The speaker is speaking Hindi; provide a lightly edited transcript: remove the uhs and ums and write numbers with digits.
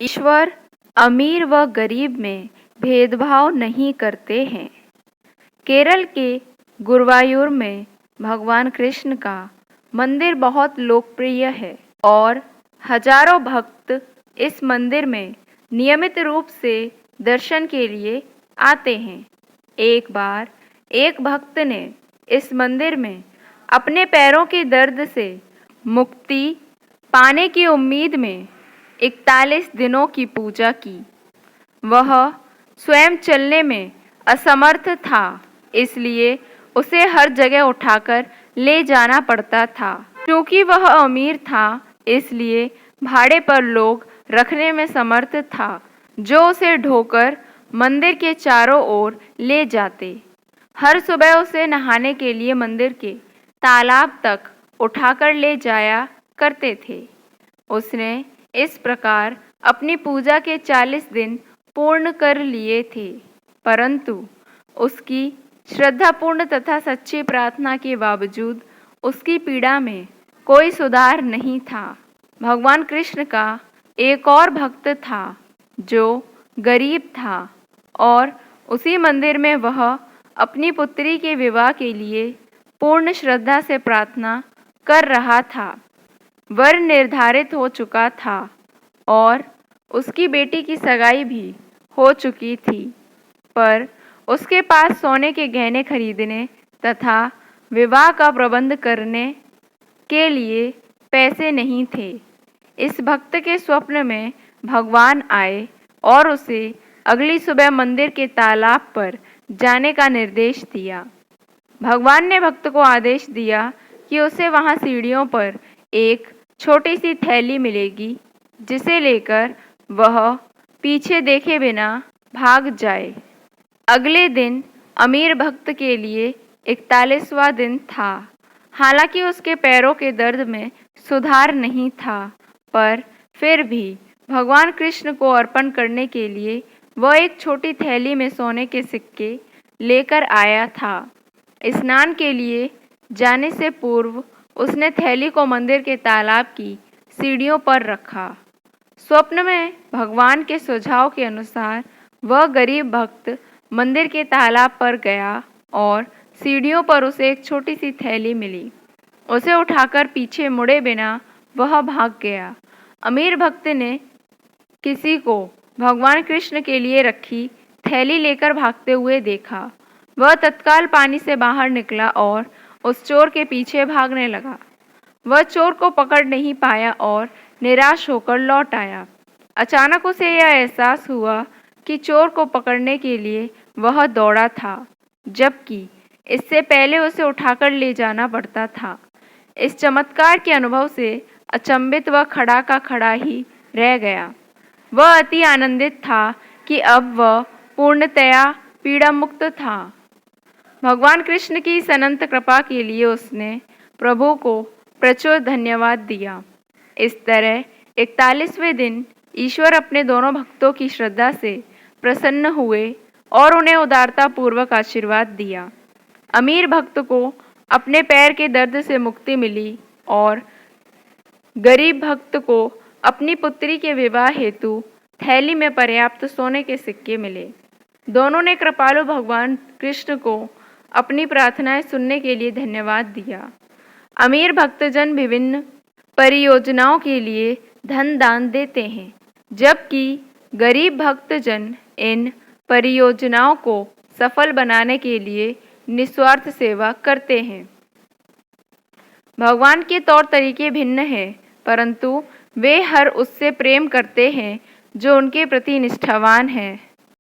ईश्वर अमीर व गरीब में भेदभाव नहीं करते हैं। केरल के गुरुवायूर में भगवान कृष्ण का मंदिर बहुत लोकप्रिय है और हजारों भक्त इस मंदिर में नियमित रूप से दर्शन के लिए आते हैं। एक बार एक भक्त ने इस मंदिर में अपने पैरों के दर्द से मुक्ति पाने की उम्मीद में 41 दिनों की पूजा की। वह स्वयं चलने में असमर्थ था, इसलिए उसे हर जगह उठाकर ले जाना पड़ता था। क्योंकि वह अमीर था, इसलिए भाड़े पर लोग रखने में समर्थ था, जो उसे ढोकर मंदिर के चारों ओर ले जाते। हर सुबह उसे नहाने के लिए मंदिर के तालाब तक उठाकर ले जाया करते थे। उसने इस प्रकार अपनी पूजा के 40 दिन पूर्ण कर लिए थे, परंतु उसकी श्रद्धापूर्ण तथा सच्ची प्रार्थना के बावजूद उसकी पीड़ा में कोई सुधार नहीं था। भगवान कृष्ण का एक और भक्त था जो गरीब था और उसी मंदिर में वह अपनी पुत्री के विवाह के लिए पूर्ण श्रद्धा से प्रार्थना कर रहा था। वर निर्धारित हो चुका था और उसकी बेटी की सगाई भी हो चुकी थी, पर उसके पास सोने के गहने खरीदने तथा विवाह का प्रबंध करने के लिए पैसे नहीं थे। इस भक्त के स्वप्न में भगवान आए और उसे अगली सुबह मंदिर के तालाब पर जाने का निर्देश दिया। भगवान ने भक्त को आदेश दिया कि उसे वहां सीढ़ियों पर एक छोटी सी थैली मिलेगी, जिसे लेकर वह पीछे देखे बिना भाग जाए। अगले दिन अमीर भक्त के लिए 41वां दिन था। हालांकि उसके पैरों के दर्द में सुधार नहीं था, पर फिर भी भगवान कृष्ण को अर्पण करने के लिए वह एक छोटी थैली में सोने के सिक्के लेकर आया था। स्नान के लिए जाने से पूर्व उसने थैली को मंदिर के तालाब की सीढ़ियों पर रखा। स्वप्न में भगवान के सुझाव के अनुसार वह गरीब भक्त मंदिर के तालाब पर गया और सीढ़ियों पर उसे एक छोटी सी थैली मिली। उसे उठाकर पीछे मुड़े बिना वह भाग गया। अमीर भक्त ने किसी को भगवान कृष्ण के लिए रखी थैली लेकर भागते हुए देखा। वह तत्काल पानी से बाहर निकला और उस चोर के पीछे भागने लगा। वह चोर को पकड़ नहीं पाया और निराश होकर लौट आया। अचानक उसे यह एहसास हुआ कि चोर को पकड़ने के लिए वह दौड़ा था, जबकि इससे पहले उसे उठाकर ले जाना पड़ता था। इस चमत्कार के अनुभव से अचंभित वह खड़ा का खड़ा ही रह गया। वह अति आनंदित था कि अब वह पूर्णतया पीड़ा मुक्त था। भगवान कृष्ण की इस अनंत कृपा के लिए उसने प्रभु को प्रचुर धन्यवाद दिया। इस तरह 41वें दिन ईश्वर अपने दोनों भक्तों की श्रद्धा से प्रसन्न हुए और उन्हें उदारता पूर्वक आशीर्वाद दिया। अमीर भक्त को अपने पैर के दर्द से मुक्ति मिली और गरीब भक्त को अपनी पुत्री के विवाह हेतु थैली में पर्याप्त सोने के सिक्के मिले। दोनों ने कृपालु भगवान कृष्ण को अपनी प्रार्थनाएं सुनने के लिए धन्यवाद दिया। अमीर भक्तजन विभिन्न परियोजनाओं के लिए धन दान देते हैं, जबकि गरीब भक्तजन इन परियोजनाओं को सफल बनाने के लिए निस्वार्थ सेवा करते हैं। भगवान के तौर तरीके भिन्न हैं, परंतु वे हर उससे प्रेम करते हैं जो उनके प्रति निष्ठावान है।